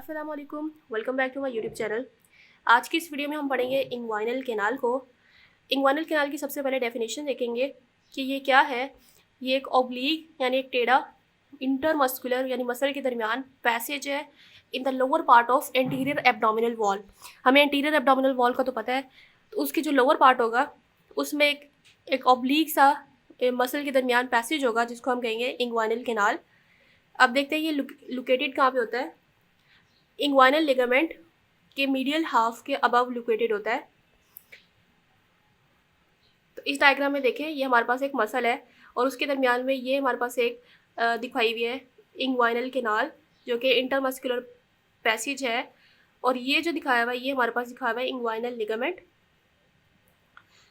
अस्सलाम वालेकुम, welcome back to my YouTube channel. आज की इस वीडियो में हम पढ़ेंगे इंग्वाइनल कैनाल को। इंग्वाइनल कैनाल की सबसे पहले डेफिनेशन देखेंगे कि ये क्या है। ये एक ऑब्लीक यानी एक टेढ़ा इंटरमस्कुलर यानी मसल के दरमियान पैसेज है in the lower part of anterior abdominal wall. हमें एंटीरियर एब्डोमिनल वॉल का तो पता है, तो उसकी जो लोअर पार्ट होगा उसमें एक ऑब्लीक सा मसल के दरमियान पैसेज होगा जिसको हम कहेंगे इंग्वाइनल कैनाल। अब देखते हैं ये लोकेटेड कहाँ पे होता है। इंग्वाइनल लिगामेंट के मीडियल हाफ के अबव लोकेटेड होता है। तो इस डायग्राम में देखें, ये हमारे पास एक मसल है और उसके दरमियान में ये हमारे पास एक दिखाई हुई है इंग्वाइनल कैनाल जो कि इंटरमस्कुलर पैसेज है। और ये जो दिखाया हुआ है ये हमारे पास दिखाया हुआ है इंग्वाइनल लिगामेंट।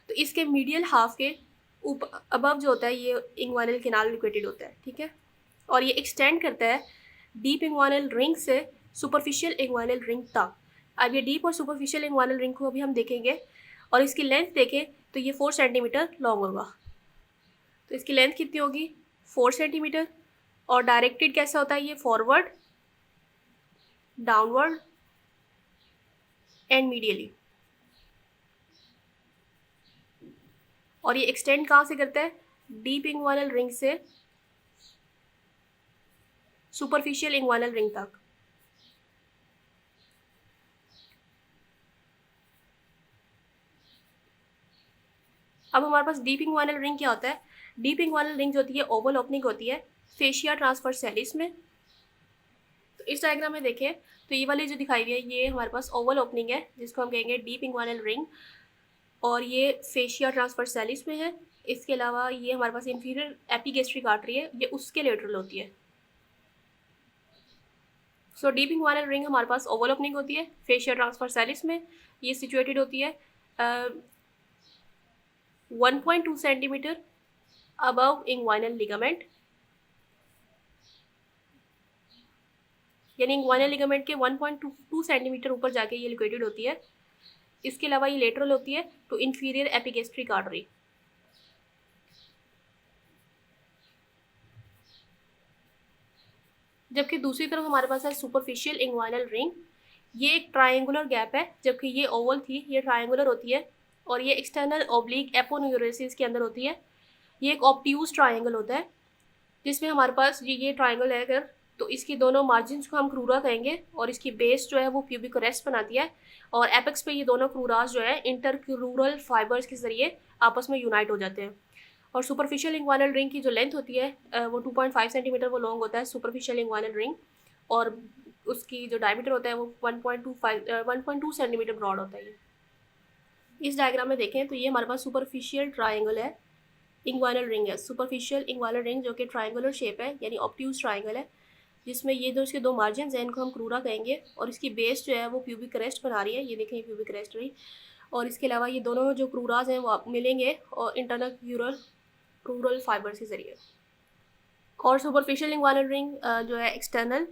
तो इसके मीडियल हाफ के ऊपर अबव जो होता है ये इंग्वाइनल कैनाल लोकेटेड होता है, ठीक है। और ये एक्सटेंड करता है डीप इंग्वाइनल रिंग से सुपरफिशियल इंग्वाइनल रिंग तक। अब ये डीप और सुपरफिशियल इंग्वाइनल रिंग को अभी हम देखेंगे और इसकी लेंथ देखें तो ये 4 सेंटीमीटर लॉन्ग होगा। तो इसकी लेंथ कितनी होगी? 4 सेंटीमीटर। और डायरेक्टेड कैसा होता है ये? Forward, downward and medially. और ये एक्सटेंड कहाँ से करता है? डीप इंग्वाइनल रिंग से सुपरफिशियल इंग्वाइनल रिंग तक। अब हमारे पास डीप इंग्वाइनल रिंग क्या होता है? डीप इंग्वाइनल रिंग जो होती है ओवल ओपनिंग होती है फेशिया ट्रांसवर्सैलिस में। तो इस डायग्राम में देखें तो ये वाली जो दिखाई हुई है ये हमारे पास ओवल ओपनिंग है जिसको हम कहेंगे डीप इंग्वाइनल रिंग, और ये फेशिया ट्रांसवर्सैलिस में है। इसके अलावा ये हमारे पास इंफीरियर एपिगेस्ट्रिक आर्टरी है, ये उसके लेटरल होती है। सो डीप इंग्वाइनल रिंग हमारे पास ओवल ओपनिंग होती है फेशिया ट्रांसवर्सैलिस में। ये सिचुएटेड होती है 1.2 सेंटीमीटर अबव इंग्वाइनल लिगामेंट, यानी इंग्वाइनल लिगामेंट के 1.2 सेंटीमीटर ऊपर जाके ये लोकेटेड होती है। इसके अलावा ये लेटरल होती है टू इंफीरियर एपिगेस्ट्रिक आर्टरी। जबकि दूसरी तरफ हमारे पास है सुपरफिशियल इंग्वाइनल रिंग। ये एक ट्रायंगुलर गैप है, जबकि ये ओवल थी, ये ट्रायंगुलर होती है। और ये एक्सटर्नल ऑब्लिक एपोन्यूरोसिस के अंदर होती है। ये एक ऑब्ट्यूज ट्रायंगल होता है जिसमें हमारे पास ये ट्रायंगल है अगर, तो इसकी दोनों मार्जिन्स को हम क्रूरा कहेंगे और इसकी बेस जो है वो प्यूबिक क्रेस्ट बनाती है। और एपेक्स पे ये दोनों क्रूरास जो है इंटरक्रूरल फाइबर्स के जरिए आपस में यूनाइट हो जाते हैं। और सुपरफिशियल इंग्वाइनल रिंग की जो लेंथ होती है वो 2.5 सेंटीमीटर वो लॉन्ग होता है सुपरफिशियल इंग्वाइनल रिंग। और उसकी जो डायमीटर होता है वो 1.2 सेंटीमीटर ब्रॉड होता है। ये इस डायग्राम में देखें तो ये हमारे पास सुपरफिशियल ट्रायंगल है, इंग्वाइनल रिंग है। सुपरफिशियल इंग्वाइनल रिंग जो कि ट्रायंगुलर शेप है यानी ऑब्ट्यूज ट्रायंगल है, जिसमें ये जो इसके दो मार्जिन हैं इनको हम क्रूरा कहेंगे। और इसकी बेस जो है वो प्यूबिक क्रेस्ट बना रही है, ये देखें प्यूबिक क्रेस्ट रही। और इसके अलावा ये दोनों जो क्रूराज हैं वो आप मिलेंगे और इंटरनल क्रूरल फाइबर्स के जरिए। और सुपरफिशियल इंग्वाइनल रिंग जो है एक्सटर्नल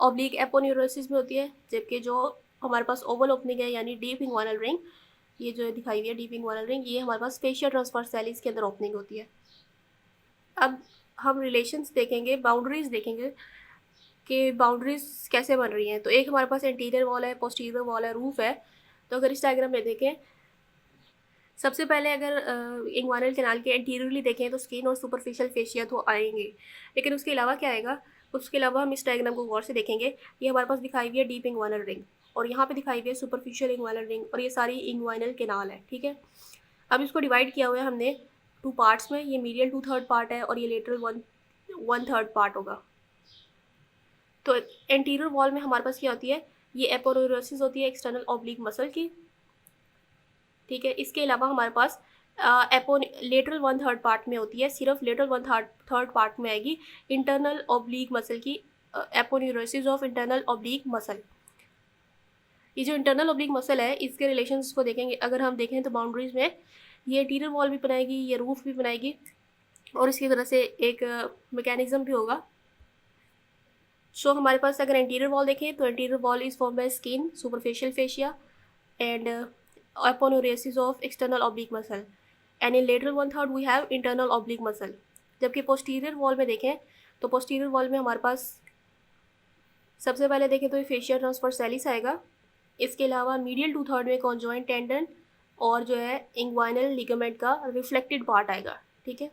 ऑब्लिक एपोन्यूरोसिस में होती है, जबकि जो हमारे पास ओवल ओपनिंग है यानी डीप इंग्वाइनल रिंग, ये जो दिखाई हुई है डीप इंग्वाइनल रिंग, ये हमारे पास फेशियल ट्रांसवर्सैलिस के अंदर ओपनिंग होती है। अब हम रिलेशंस देखेंगे, बाउंड्रीज देखेंगे कि बाउंड्रीज कैसे बन रही हैं। तो एक हमारे पास इंटीरियर वॉल है, पोस्टीरियर वॉल है, रूफ है। तो अगर इस डायग्राम में देखें, सबसे पहले अगर इंग्वाइनल कैनाल के एंटीरियरली देखें तो स्किन और सुपरफिशियल फेशिया तो आएंगे, लेकिन उसके अलावा क्या आएगा? उसके अलावा हम इस डायग्राम को गौर से देखेंगे। ये हमारे पास दिखाई हुई है डीप इंग्वाइनल रिंग और यहाँ पे दिखाई हुई है सुपरफिशियल इंग्वाइनल रिंग, और ये सारी इंग्वाइनल कैनाल है, ठीक है। अब इसको डिवाइड किया हुआ है हमने 2 पार्ट्स में। ये मीडियल 2/3 पार्ट है और ये लेटरल 1/3 पार्ट होगा। तो एंटीरियर वॉल में हमारे पास क्या होती है? ये एपोन्यूरोसिस होती है एक्सटर्नल ऑब्लिक मसल की, ठीक है। इसके अलावा हमारे पास लेटरल 1/3 पार्ट में होती है, सिर्फ लेटरल 1/3 पार्ट में आएगी इंटरनल ऑब्लिक मसल की aponeurosis of internal oblique muscle. ये जो इंटरनल ऑब्लिक मसल है इसके रिलेशंस को देखेंगे अगर हम देखें तो बाउंड्रीज में ये इंटीरियर वॉल भी बनाएगी, ये रूफ भी बनाएगी, और इसकी तरह से एक मैकेनिज्म भी होगा। सो हमारे पास अगर इंटीरियर वॉल देखें तो interior wall is form by skin, superficial fascia and aponeurosis of external oblique muscle, and in lateral 1/3 we have internal oblique muscle. जबकि पोस्टीरियर वॉल में देखें तो पोस्टीरियर वॉल में हमारे पास सबसे पहले देखें तो ये फेशियल ट्रांसवर्स सैलिस आएगा। इसके अलावा मीडियल 2/3 में कॉन्जॉइंट टेंडन और जो है इंग्वाइनल लिगामेंट का रिफ्लेक्टेड पार्ट आएगा। ठीक है,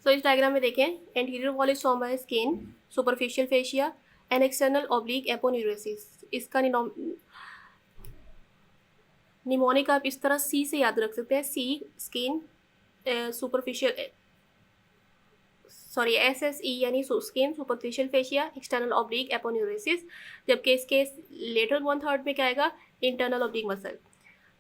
तो इस डायग्राम में देखें, anterior wall is form by skin, superficial fascia and external oblique aponeurosis. इसका निमोनिक आप इस तरह सी से याद रख सकते हैं, सी स्किन सुपरफिशियल SSE यानी skin superficial fascia external oblique aponeurosis. जबकि इसके लेटरल 1/3 में क्या आएगा, इंटरनल ऑब्लिक मसल।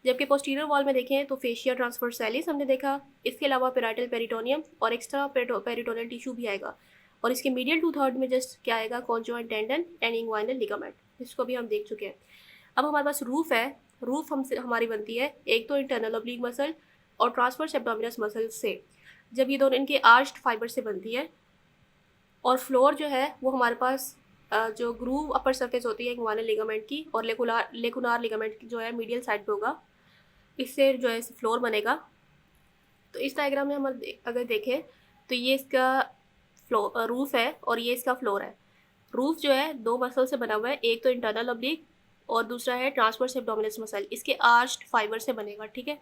जबकि पोस्टीरियर वॉल में देखें तो फेशिया ट्रांसवर्स सैलिस हमने देखा। इसके अलावा पेराइटल पेरिटोनियम और एक्स्ट्रा पेरिटोनियल टिश्यू भी आएगा। और इसके मीडियल 2/3 में जस्ट क्या आएगा, conjoint tendon and inguinal ligament, इसको भी हम देख चुके हैं। अब हमारे पास रूफ है। रूफ हमारी बनती है एक तो इंटरनल ऑब्लिक मसल और ट्रांसवर्स एब्डोमिनस मसल से, जब ये दोनों इनके आर्च्ड फाइबर से बनती है। और फ्लोर जो है वो हमारे पास जो ग्रूव अपर सरफेस होती है इंग्वाइनल लिगामेंट की और लेकुनार लिगामेंट की जो है मीडियल साइड पे होगा, इससे जो है फ्लोर बनेगा। तो इस डायग्राम में हम अगर देखें तो ये इसका रूफ है और ये इसका फ्लोर है। रूफ जो है दो मसल से बना हुआ है, एक तो इंटरनल ऑब्लिक और दूसरा है ट्रांसवर्स एब्डोमिनस मसल, इसके आर्च्ड फाइबर से बनेगा। ठीक है,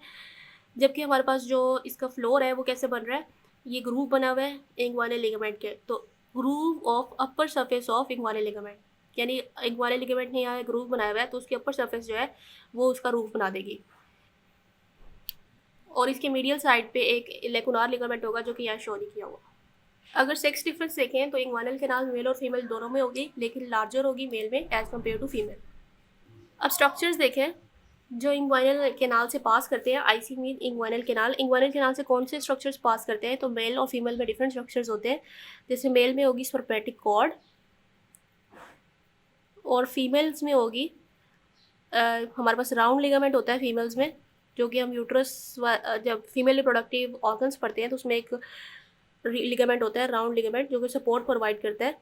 जबकि हमारे पास जो इसका फ्लोर है वो कैसे बन रहा है, ये ग्रूव बना हुआ है इंग्वाइनल लिगामेंट के। तो groove of upper surface of inguinal ligament, यानी इंग्वाइनल लिगामेंट ने यहाँ ग्रूव बनाया हुआ है तो उसकी अपर सरफेस जो है वो उसका रूफ बना देगी। और इसके मीडियल साइड पे एक लेकुनार लिगामेंट होगा जो कि यहाँ शो नहीं किया हुआ। अगर सेक्स डिफरेंस देखें तो इंग्वाइनल कैनाल मेल और फीमेल दोनों में होगी, लेकिन लार्जर होगी मेल में एज कम्पेयर टू फीमेल। अब स्ट्रक्चर्स देखें जो इंग्वाइनल कैनाल से पास करते हैं, आईसी मीन इंग्वाइनल कैनाल से कौन से स्ट्रक्चर्स पास करते हैं, तो मेल और फीमेल में डिफरेंट स्ट्रक्चर्स होते हैं। जैसे मेल में होगी स्पर्मेटिक कॉर्ड और फीमेल्स में होगी हमारे पास राउंड लिगामेंट होता है फीमेल्स में, जो कि हम यूट्रस जब फीमेल रिप्रोडक्टिव ऑर्गन्स पढ़ते हैं तो उसमें एक लिगामेंट होता है राउंड लिगामेंट जो कि सपोर्ट प्रोवाइड करता है।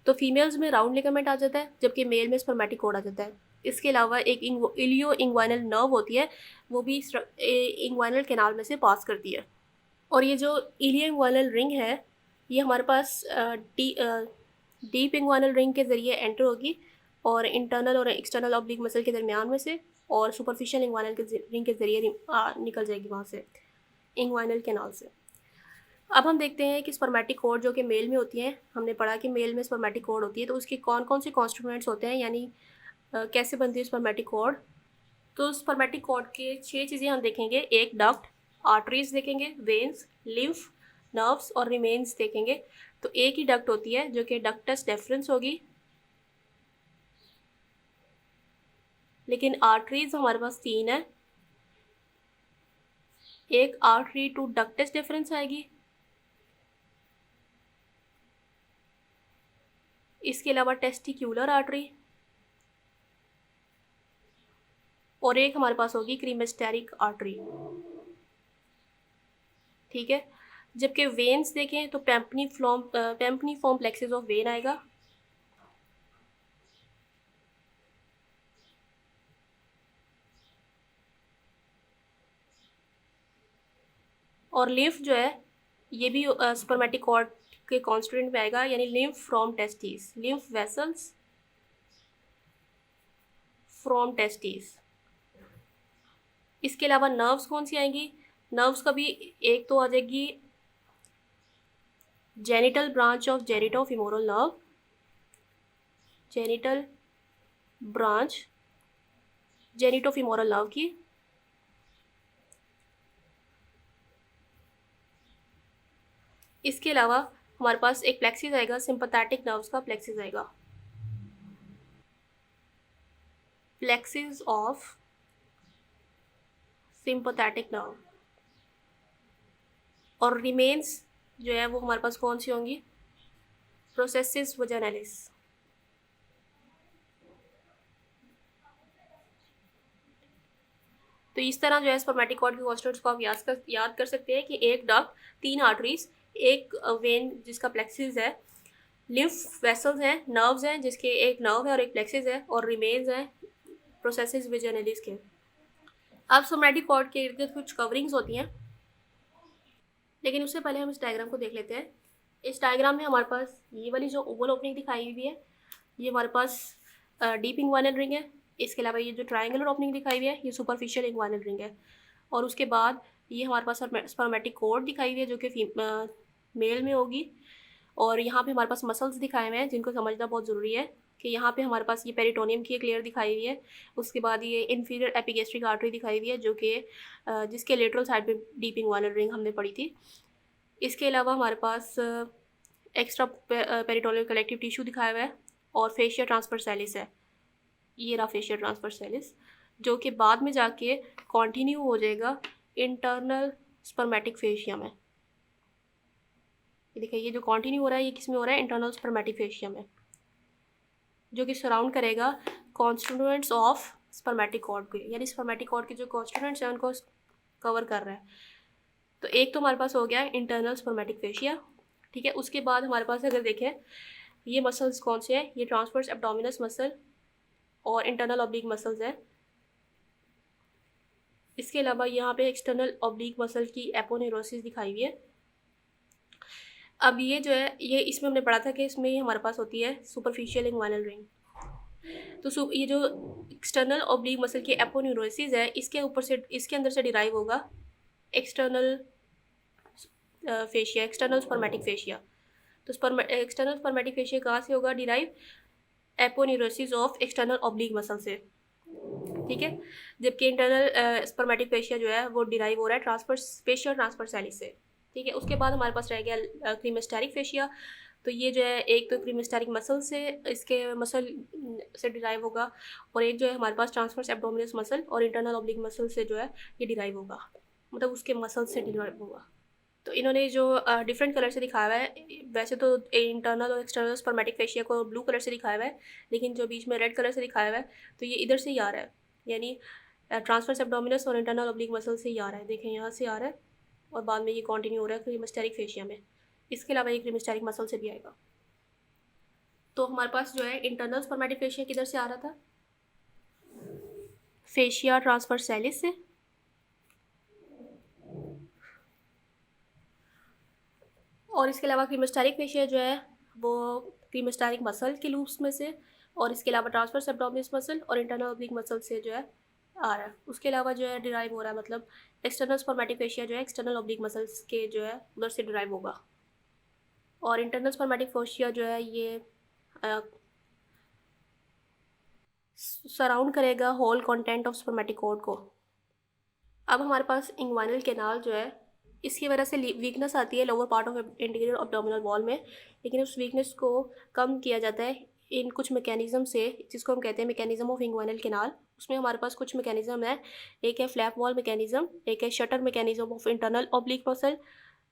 तो फीमेल्स में राउंड लिगामेंट आ जाता है जबकि मेल में स्पर्मेटिक कॉर्ड आ जाता है। इसके अलावा एक इलियो इंग्वाइनल नर्व होती है, वो भी इंग्वाइनल कैनाल में से पास करती है। और ये जो इलियो इंग्वाइनल रिंग है ये हमारे पास डीप इंग्वाइनल रिंग के ज़रिए एंटर होगी और इंटरनल और एक्सटर्नल ऑब्लिक मसल के दरमियान में से, और सुपरफिशियल इंग्वाइनल के रिंग के ज़रिए निकल जाएगी वहाँ से इंग्वाइनल कैनाल से। अब हम देखते हैं कि स्पर्मेटिक कॉर्ड जो कि मेल में होती है, हमने पढ़ा कि मेल में स्पर्मेटिक कॉर्ड होती है तो उसके कौन कौन से कॉन्स्टिट्यूएंट्स होते हैं, यानी कैसे बनती है स्पर्मेटिक कॉर्ड। तो स्पर्मेटिक कॉर्ड के 6 चीज़ें हम देखेंगे, एक डक्ट, आर्टरीज देखेंगे, वेन्स, लिम्फ, नर्व्स और रिमेन्स देखेंगे। तो एक ही डक्ट होती है जो कि डक्टस डेफरेंस होगी, लेकिन आर्टरीज हमारे पास 3 है। एक आर्टरी टू डक्टस डिफरेंस आएगी, इसके अलावा टेस्टिक्यूलर आर्टरी, और एक हमारे पास होगी क्रीमेस्टेरिक आर्टरी। ठीक है, जबकि वेन्स देखें तो पैम्पनीफॉर्म प्लेक्सेस ऑफ वेन आएगा, और लिम्फ जो है ये भी स्पर्मेटिक कॉर्ड के कॉन्स्टिट्यूएंट में आएगा, यानी lymph from testis, lymph vessels from testis. इसके अलावा नर्व्स कौन सी आएंगी, नर्व्स का भी एक तो आ जाएगी genital branch of genitofemoral nerve, genital branch genitofemoral nerve की। इसके अलावा हमारे पास एक प्लेक्सिस आएगा, सिंपैथेटिक नर्व्स का प्लेक्सिस आएगा, प्लेक्सिस ऑफ सिंपैथेटिक नर्व। और रिमेन्स जो है वो हमारे पास कौन सी होंगी, प्रोसेसिस वजानालिस। तो इस तरह जो है स्पर्मेटिक कॉर्ड के कॉन्स्टिट्यूएंट्स को आप याद कर सकते हैं कि एक डक्ट, 3 आर्टरीज, एक वेन जिसका प्लेक्सिस है, लिम्फ वेसल्स हैं, नर्व्स हैं जिसके एक नर्व है और एक प्लेक्सिस है, और रिमेन्स हैं प्रोसेसिस वजानालिस के। अब स्पर्मेटिक कॉर्ड के इर्द गिर्द कुछ कवरिंग्स होती हैं, लेकिन उससे पहले हम इस डायग्राम को देख लेते हैं। इस डायग्राम में हमारे पास ये वाली जो ओवल ओपनिंग दिखाई हुई है ये हमारे पास डीप इंग्वानल रिंग है। इसके अलावा ये जो ट्रायंगुलर ओपनिंग दिखाई हुई है ये सुपरफिशियल इंग्वानल रिंग है। और उसके बाद ये हमारे पास स्पर्मेटिक कोर्ड दिखाई हुई है जो कि मेल में होगी। और यहाँ पे हमारे पास मसल्स दिखाए हुए हैं जिनको समझना बहुत ज़रूरी है कि यहाँ पे हमारे पास ये पेरिटोनियम की एक लेयर दिखाई हुई है। उसके बाद ये इन्फीरियर एपिगेस्ट्रिक आर्टरी दिखाई हुई है जो कि जिसके लेटरल साइड पे डीप इंग्वानल रिंग हमने पढ़ी थी। इसके अलावा हमारे पास एक्स्ट्रा पेरिटोनियल कलेक्टिव टिश्यू दिखाया हुआ है और फेशिया ट्रांसवर्सैलिस है। ये रहा फेशिया ट्रांसवर्सैलिस जो कि बाद में जाके कंटिन्यू हो जाएगा इंटरनल स्पर्मेटिक फेशिया में। ये देखिए ये जो कंटिन्यू हो रहा है ये किस में हो रहा है, इंटरनल स्पर्मेटिक फेशिया में, जो कि सराउंड करेगा कॉन्स्टिट्यूएंट्स ऑफ स्पर्मेटिक कॉर्ड को, यानी स्पर्मेटिक कॉर्ड के जो कॉन्स्टिट्यूएंट्स हैं उनको कवर कर रहा है। तो एक तो हमारे पास हो गया इंटरनल स्पर्मेटिक फेशिया, ठीक है। उसके बाद हमारे पास अगर देखें ये मसल्स कौन से हैं, ये ट्रांसवर्स एब्डोमिनस मसल और इंटरनल ऑब्लिक मसल्स हैं। इसके अलावा यहाँ पे एक्सटर्नल ऑब्लिक मसल की एपोनेरोसिस दिखाई हुई है। अब ये जो है ये इसमें हमने पढ़ा था कि इसमें हमारे पास होती है सुपरफिशियल इंग्वानल रिंग। तो ये जो एक्सटर्नल ऑब्लिक मसल की एपोनेरोसिस है इसके ऊपर से इसके अंदर से डिराइव होगा external fascia, external spermatic fascia. तो एक्सटर्नल स्पर्मेटिक फेशिया कहाँ से होगा derive, aponeurosis of external oblique muscle से, ठीक है। जबकि इंटरनल स्पर्मेटिक फेशिया जो है वो डिराइव हो रहा है ट्रांसवर्स फेशिया ट्रांसवर्सैलिस से, ठीक है। उसके बाद हमारे पास रह गया क्रीमेस्टेरिक फेशिया। तो ये जो है एक तो क्रीमेस्टेरिक मसल से इसके मसल से डिराइव होगा और एक जो है हमारे पास ट्रांसवर्स एब्डोमिनस मसल और इंटरनल ऑब्लिक मसल से जो है ये डिराइव होगा, मतलब उसके मसल से डिराइव होगा। तो इन्होंने जो डिफरेंट कलर से दिखाया हुआ है, वैसे तो इंटरनल और एक्सटर्नल स्पर्मेटिक फेशिया को ब्लू कलर से दिखाया हुआ है लेकिन जो बीच में रेड कलर से दिखाया हुआ है तो ये इधर से ही आ रहा है, यानी ट्रांसवर्स एब्डोमिनस और इंटरनल ऑब्लिक मसल से ही आ रहा है। देखें यहाँ से आ रहा है और बाद में ये कंटिन्यू हो रहा है क्रीमेस्टेरिक फेशिया में। इसके अलावा ये क्रीमेस्टेरिक मसल से भी आएगा। तो हमारे पास जो है इंटरनल स्पर्मेटिक फेशिया किधर से आ रहा था, फेशिया ट्रांसवर्सैलिस से, और इसके अलावा क्रीमेस्टेरिक फेशिया जो है वो क्रीमेस्टेरिक मसल के लूप्स में से, और इसके अलावा ट्रांसवर्स एब्डोमिनस मसल और इंटरनल ऑब्लिक मसल से जो है आ रहा है। उसके अलावा जो है डिराइव हो रहा है, मतलब एक्सटर्नल स्पर्मेटिक फेशिया जो है एक्सटर्नल ऑब्लिक मसल्स के जो है उधर से डिराइव होगा। और इंटरनल स्पर्मेटिक फेशिया जो है ये सराउंड करेगा whole content of spermatic cord को। अब हमारे पास इंग्वानल कैनाल जो है इसकी वजह से वीकनेस आती है lower part of interior abdominal wall में, लेकिन उस वीकनेस को कम किया जाता है इन कुछ मैकेनिज्म से जिसको हम कहते हैं मैकेनिज्म ऑफ इंग्वानल कैनाल। उसमें हमारे पास कुछ मैकेनिज्म है, एक है फ्लैप वॉल मैकेनिज्म, एक है shutter mechanism of internal oblique muscle,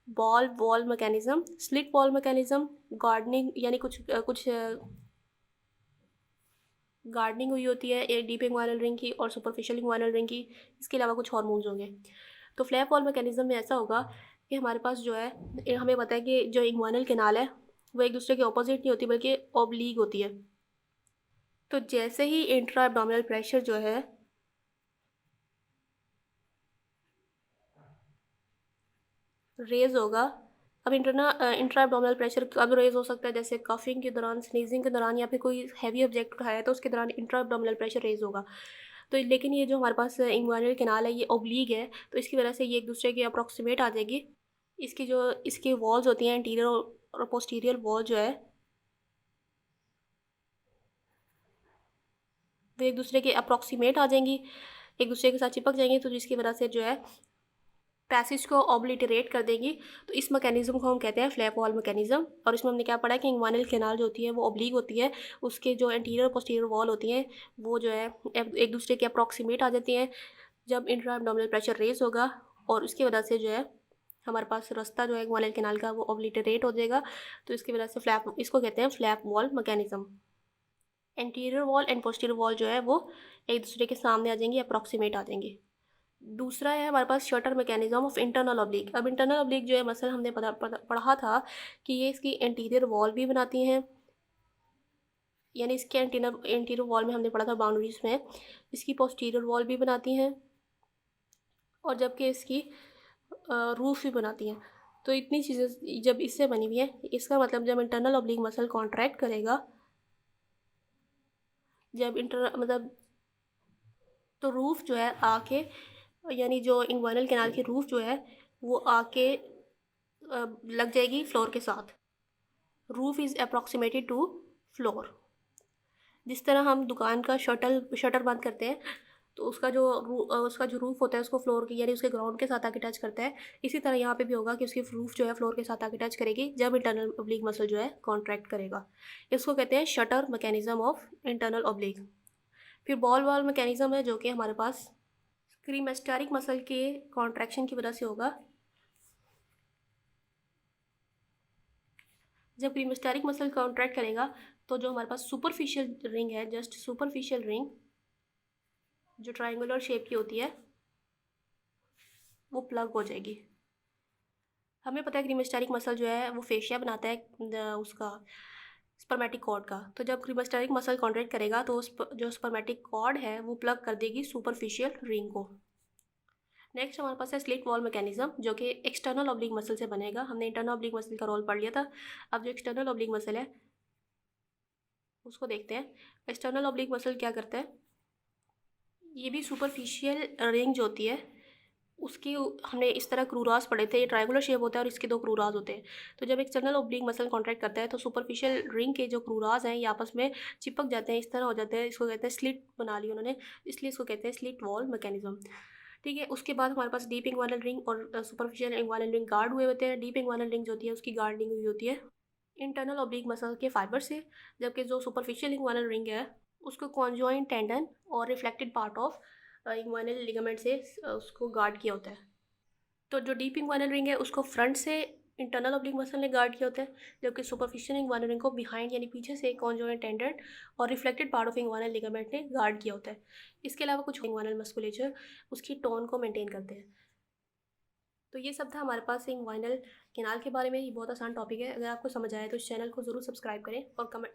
ball wall mechanism, slit wall mechanism, gardening यानी कुछ गार्डनिंग हुई होती है एक डीप इंग्वानल रिंग की और सुपरफिशियल इंग्वानल रिंग की। इसके अलावा कुछ हार्मोन्स होंगे। तो फ्लैप वॉल मैकेनिज्म में ऐसा होगा कि हमारे पास जो है हमें पता है कि जो इंग्वानल कैनाल है वो एक दूसरे के ऑपोजिट नहीं होती बल्कि ऑब्लीक होती है। तो जैसे ही इंट्रा एब्डोमिनल प्रेशर जो है रेज होगा, अब इंट्रा एब्डोमिनल प्रेशर कब रेज हो सकता है, जैसे कफिंग के दौरान, स्नीजिंग के दौरान, या फिर कोई हैवी ऑब्जेक्ट उठाया तो उसके दौरान इंट्रा एब्डोमिनल प्रेशर रेज होगा। तो लेकिन ये जो हमारे पास इंग्वानल कैनाल है ये ओब्लीक है तो इसकी वजह से ये एक दूसरे के अप्रॉक्सीमेट आ जाएगी। इसकी वॉल्स होती हैं इंटीरियर और पोस्टीरियर वॉल जो है वो एक दूसरे के अप्रॉक्सीमेट आ जाएंगी, एक दूसरे के साथ चिपक जाएंगी, तो जिसकी वजह से जो है पैसेज को ऑब्लिटरेट कर देंगी। तो इस मैकेनिज्म को हम कहते हैं फ्लैप वॉल मैकेनिज्म। और इसमें हमने क्या पढ़ा कि इंग्वानल कैनाल जो होती है वो ऑब्लिक होती है, उसके जो इंटीरियर और पोस्टीरियर वॉल होती हैं वो जो है एक दूसरे के अप्रॉक्सीमेट आ जाती हैं जब इंट्रा एब्डोमिनल प्रेशर रेज होगा, और उसकी वजह से जो है हमारे पास रास्ता जो है इंग्वानल कैनाल का वो ऑब्लिटरेट हो जाएगा। तो इसकी वजह से इसको कहते हैं flap wall mechanism. Interior wall and posterior wall जो है वो एक दूसरे के सामने आ जाएंगी, अप्रॉक्सीमेट आ जाएंगी। दूसरा है हमारे पास shutter mechanism of internal oblique. अब इंटरनल ऑब्लिक जो है मसल हमने पढ़ा था कि ये इसकी इंटीरियर वॉल भी बनाती हैं, यानी इसके इंटीरियर वॉल में हमने पढ़ा था बाउंड्रीज में, इसकी पोस्टीरियर वॉल भी बनाती हैं और जबकि इसकी रूफ भी बनाती हैं। तो इतनी चीज़ें जब इससे बनी हुई है, इसका मतलब जब इंटरनल ऑब्लिक मसल कॉन्ट्रैक्ट करेगा, जब मतलब तो रूफ जो है आके, यानी जो इंग्वानल कैनाल की रूफ जो है वो आके लग जाएगी फ्लोर के साथ। Roof is approximated to floor. जिस तरह हम दुकान का शटर बंद करते हैं तो उसका जो रूफ होता है उसको फ्लोर की, यानी उसके ग्राउंड के साथ आके टच करता है, इसी तरह यहाँ पे भी होगा कि उसकी रूफ जो है फ्लोर के साथ आके टच करेगी जब इंटरनल ऑब्लिक मसल जो है कॉन्ट्रैक्ट करेगा। इसको कहते हैं shutter mechanism of internal oblique. फिर बॉल वॉल मैकेनिज्म है जो कि हमारे पास क्रीमेस्टेरिक मसल के कॉन्ट्रैक्शन की वजह से होगा। जब क्रीमेस्टेरिक मसल कॉन्ट्रैक्ट करेगा तो जो हमारे पास सुपरफिशियल रिंग है, जस्ट सुपरफिशियल रिंग जो ट्रायंगुलर शेप की होती है, वो प्लग हो जाएगी। हमें पता है क्रीमेस्टेरिक मसल जो है वो फेशिया बनाता है उसका स्पर्मेटिक कॉर्ड का। तो जब क्रीमेस्टेरिक मसल कॉन्ट्रैक्ट करेगा तो जो स्पर्मेटिक कॉर्ड है वो प्लग कर देगी सुपरफिशियल रिंग को। नेक्स्ट हमारे पास है स्लिट वॉल मैकेनिज्म जो कि एक्सटर्नल ऑब्लिक मसल से बनेगा। हमने इंटरनल ऑब्लिक मसल का रोल पढ़ लिया था। अब जो एक्सटर्नल ऑब्लिक मसल है उसको देखते हैं। एक्सटर्नल ऑब्लिक मसल क्या करता है, ये भी सुपरफिशियल रिंग जो होती है उसकी हमने इस तरह क्रूरास पढ़े थे। ये ट्रायंगुलर शेप होता है और इसके दो क्रूरास होते हैं। तो जब एक्सटर्नल ऑब्लिक मसल कॉन्ट्रैक्ट करता है तो सुपरफिशियल रिंग के जो क्रूरास हैं ये आपस में चिपक जाते हैं, इस तरह हो जाते हैं। इसको कहते हैं स्लिट बना ली उन्होंने, इसलिए इसको कहते हैं स्लिट वॉल मैकेनिज्म। ठीक है, उसके बाद हमारे पास डीप इंग्वानल रिंग और सुपरफिशियल इंग्वानल रिंग गार्ड हुए होते हैं। डीप इंग्वानल रिंग जो होती है उसकी गार्डनिंग हुई होती है इंटरनल ऑब्लिक मसल के फाइबर से, जबकि जो सुपरफिशियल इंग्वानल रिंग है उसको कॉन्जॉइंट टेंडन और रिफ्लेक्टेड पार्ट ऑफ इंग्वानल लिगामेंट से उसको गार्ड किया होता है। तो जो डीप इंग्वानल रिंग है उसको फ्रंट से इंटरनल ऑब्लिक मसल ने गार्ड किया होता है, जबकि सुपरफिशियल इंग्वानल रिंग को बिहाइंड यानी पीछे से कॉन्जॉइंट टेंडन और रिफ्लेक्टेड पार्ट ऑफ इंग्वानल लिगामेंट ने गार्ड किया होता है। इसके अलावा कुछ इंग्वानल मस्कुलेचर उसकी टोन को मेंटेन करते हैं। तो ये सब था हमारे पास इंग्वाइनल कैनाल के बारे में। ये बहुत आसान टॉपिक है। अगर आपको समझ आया तो इस चैनल को ज़रूर सब्सक्राइब करें और कमेंट